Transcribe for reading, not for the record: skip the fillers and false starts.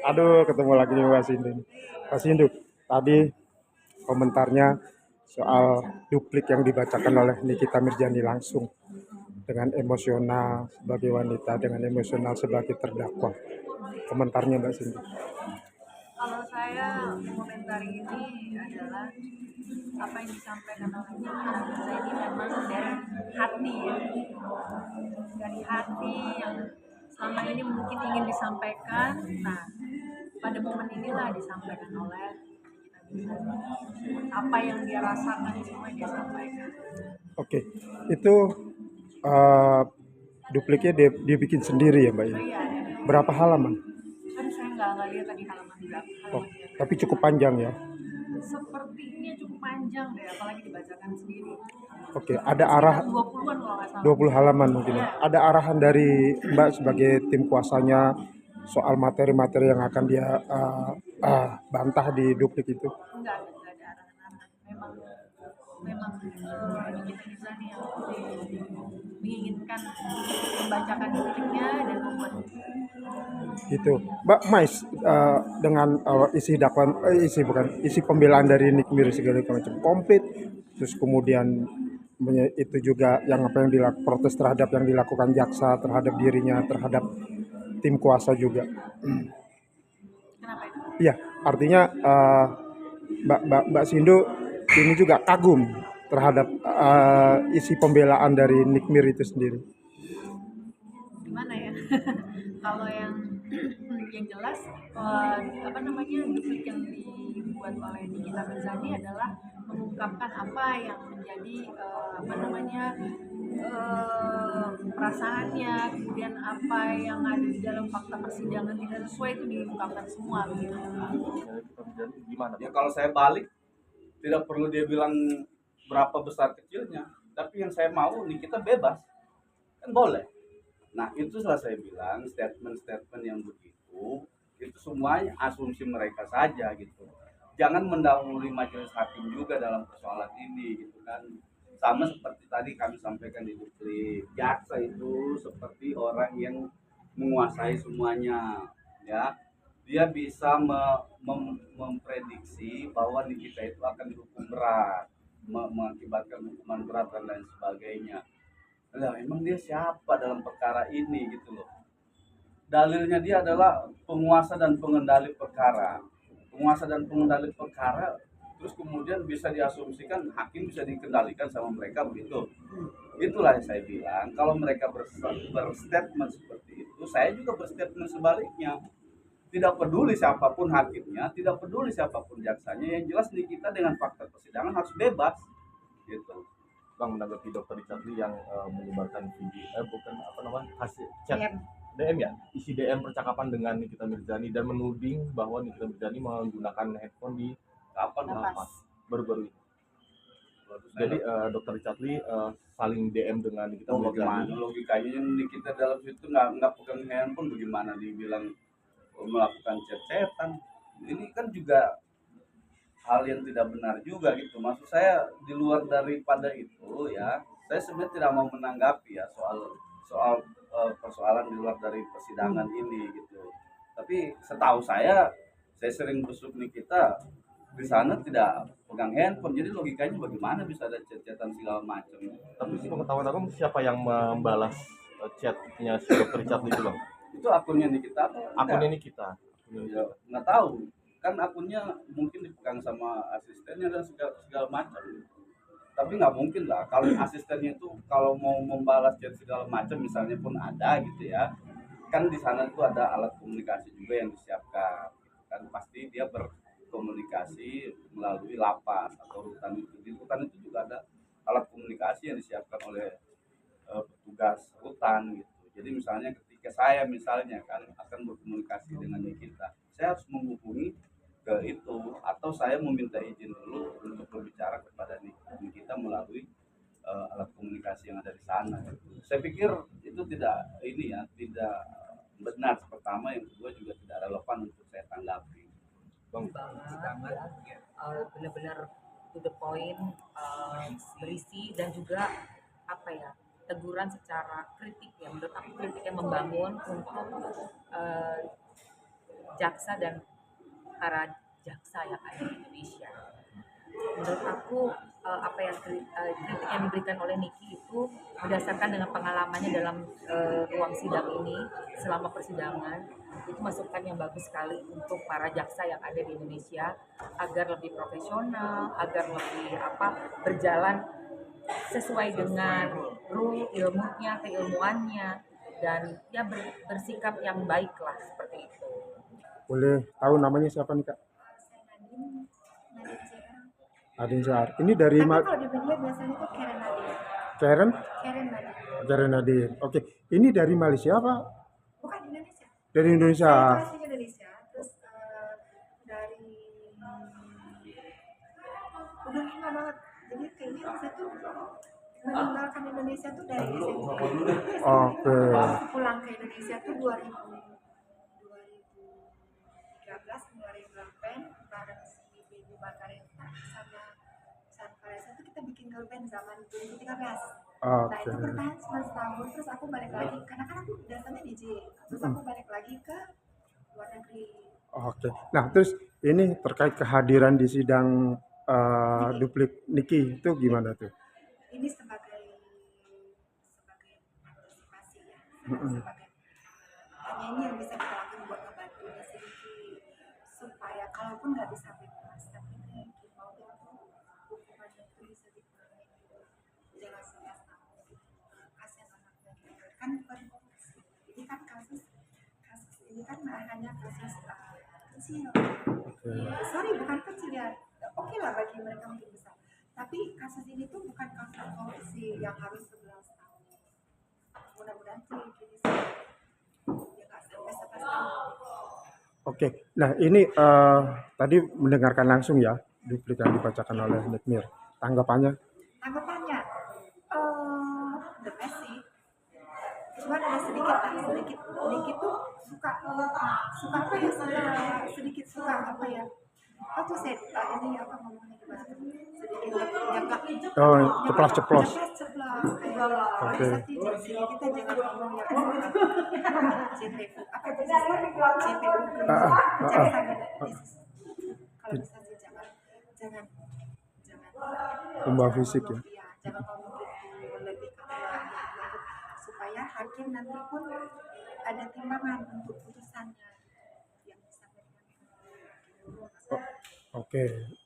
Aduh, ketemu lagi nih Mas Sindu. Mas Sindu, tadi komentarnya soal duplik yang dibacakan oleh Nikita Mirjani langsung dengan emosional sebagai wanita, dengan emosional sebagai terdakwa. Komentarnya Mbak Sindu. Kalau saya mengomentari ini adalah apa yang disampaikan oleh Nikita Mirzani memang dari hati ya, dari hati yang selama ini mungkin ingin disampaikan. Nah, pada momen inilah disampaikan oleh Nikita Mirzani. Apa yang dia rasakan semua dia sampaikan. Oke, itu eh, dupliknya dia bikin sendiri ya Mbak ya? Oh iya, Berapa halaman? kan saya nggak lihat tadi halaman berapa Oh, halaman dia. tapi cukup panjang ya. Sepertinya cukup panjang deh, apalagi dibacakan sendiri. Oke, ada arah Sekitar 20-an kalau nggak salah. 20 halaman mungkin ya. Iya. Ada arahan dari Mbak sebagai tim kuasanya soal materi-materi yang akan dia bantah di duplik itu. Enggak ada arahan-arahan. Memang Nikita Mirzani yang menginginkan membacakan dupliknya dan membuat Itu Mbak Mais dengan isi dakwaan isi bukan isi pembelaan dari Nick Mir segala macam komplit, terus kemudian itu juga yang apa yang protes terhadap yang dilakukan jaksa terhadap dirinya, terhadap tim kuasa juga. kenapa itu? Iya, artinya Mbak Sindu ini juga kagum terhadap isi pembelaan dari Nick Mir itu sendiri. Gimana ya? Kalau yang yang jelas apa namanya duplik yang dibuat oleh Nikita Mirzani adalah mengungkapkan apa yang menjadi apa namanya perasaannya, kemudian apa yang ada di dalam fakta persidangan tidak sesuai itu diungkapkan semua begitu. Gimana? Ya kalau saya balik tidak perlu dia bilang berapa besar kecilnya, tapi yang saya mau nih kita bebas kan boleh. Nah itu setelah saya bilang statement-statement yang begitu itu semuanya asumsi mereka saja gitu. Jangan mendahului majelis hakim juga dalam persoalan ini gitu kan. Sama seperti tadi kami sampaikan di duplik, jaksa itu seperti orang yang menguasai semuanya ya. Dia bisa memprediksi bahwa Nikita itu akan dihukum berat, mengakibatkan hukuman berat dan lain sebagainya. Lah, emang dia siapa dalam perkara ini gitu loh. Dalilnya dia adalah penguasa dan pengendali perkara. Penguasa dan pengendali perkara terus kemudian bisa diasumsikan hakim bisa dikendalikan sama mereka begitu. Itulah yang saya bilang, kalau mereka berstatement seperti itu, saya juga berstatement sebaliknya. Tidak peduli siapapun hakimnya, tidak peduli siapapun jaksanya, yang jelas nih kita dengan fakta persidangan harus bebas gitu. Bang, menanggapi Dokter Richard Lee yang menyebarkan video bukan apa namanya hasil chat DM. DM ya, isi DM percakapan dengan Nikita Mirzani dan menuding bahwa Nikita Mirzani menggunakan handphone di Kapan lapas baru-baru ini. Jadi Dokter Richard Lee saling DM dengan Nikita bagaimana Mirzani. logikanya ini kita dalam situ nggak pegang handphone, bagaimana dibilang melakukan chat-chatan? Ini kan juga hal yang tidak benar juga gitu. Maksud saya di luar daripada itu ya, saya sebenarnya tidak mau menanggapi ya soal soal persoalan di luar dari persidangan ini gitu. Tapi setahu saya sering besuk nih kita di sana tidak pegang handphone. Jadi logikanya bagaimana bisa ada chat-chatan segala macam. Tapi sepengetahuan aku siapa yang membalas chatnya si Dokter Richard Lee itu, Bang? Itu akunnya nih kita. Akunnya Nikita. Ya, nggak tahu. Kan akunnya mungkin dipegang sama asistennya dan segala macam. Tapi nggak mungkin lah kalau asistennya itu kalau mau membalas chat segala macam misalnya pun ada gitu ya, kan di sana itu ada alat komunikasi juga yang disiapkan kan pasti dia berkomunikasi melalui lapas atau rutan itu. Di rutan itu juga ada alat komunikasi yang disiapkan oleh petugas rutan gitu. Jadi misalnya ketika saya misalnya kan akan berkomunikasi dengan kita, saya harus menghubungi ke itu atau saya meminta izin dulu untuk berbicara kepada kita melalui alat komunikasi yang ada di sana. Gitu. Saya pikir itu tidak ini ya, tidak benar pertama, yang kedua juga tidak relevan untuk saya tanggapi. Bang, banget benar-benar to the point, berisi dan juga apa ya teguran secara kritik ya menurut aku kritik yang membangun untuk jaksa dan para jaksa yang ada di Indonesia. Menurut aku apa yang kritik yang diberikan oleh Niki itu berdasarkan dengan pengalamannya dalam ruang sidang ini selama persidangan, itu masukan yang bagus sekali untuk para jaksa yang ada di Indonesia agar lebih profesional, agar lebih berjalan sesuai dengan rule ilmunya, keilmuannya, dan ya bersikap yang baik lah seperti itu. Boleh tahu namanya siapa nih Kak? Saya Nadine, Nadine CR. Adin Zahar. Ini dari Tapi kalau di media biasanya itu Karen Nadine. Karen? Karen Nadine. Karen Nadine. Oke. Ini dari Malaysia apa? Bukan Indonesia. Dari Indonesia. Saya itu aslinya Indonesia. Terus dari udah lama banget. Jadi kayaknya saya tuh meninggalkan Indonesia tuh dari SMP. Oke. Pulang ke Indonesia tuh 2013 mulai girlband bareng si Baby Margareta sama San Vanessa tuh kita bikin girlband zaman 2013. Nah Oke. itu bertahan cuma setahun, terus aku balik lagi karena kan aku dasarnya DJ, terus aku balik lagi ke luar negeri. Oke. Nah, terus ini terkait kehadiran di sidang duplik Niki itu gimana tuh? Ini sebagai partisipasi ya, sebagai hanya ini yang bisa kita lakukan buat ngebantu si Niki supaya kalaupun nggak bisa bebas tapi Niki mau itu hukumannya itu bisa dikurangi gitu, jangan sampai setahun gitu. Kasihan anaknya gitu kan, bukan korupsi. Ini kan kasus ini kan hanya kasus kecil. Sorry bukan kecil ya, oke lah bagi mereka mungkin besar, tapi kasus ini tuh bukan kasus korupsi yang harus 11 tahun. Mudah-mudahan sih gini sih ya nggak sampai 11 tahun. Oke. Nah, ini tadi mendengarkan langsung ya duplik yang dibacakan oleh Nikmir. Tanggapannya? Tanggapannya the best sih, cuman ada sedikit tuh suka apa ya, sedikit suka apa ya, tuh saya ini apa ngomongnya gimana tuh, sedikit yang Oh, ceplas-ceplos. Oke. Kita jangan ngomong yang CPU apa itu CPU kalau bisa sih jangan Pembah fisik ya. ya jangan ngomong gitu lebih ke supaya hakim nanti pun ada timbangan untuk putusannya yang bisa Oke.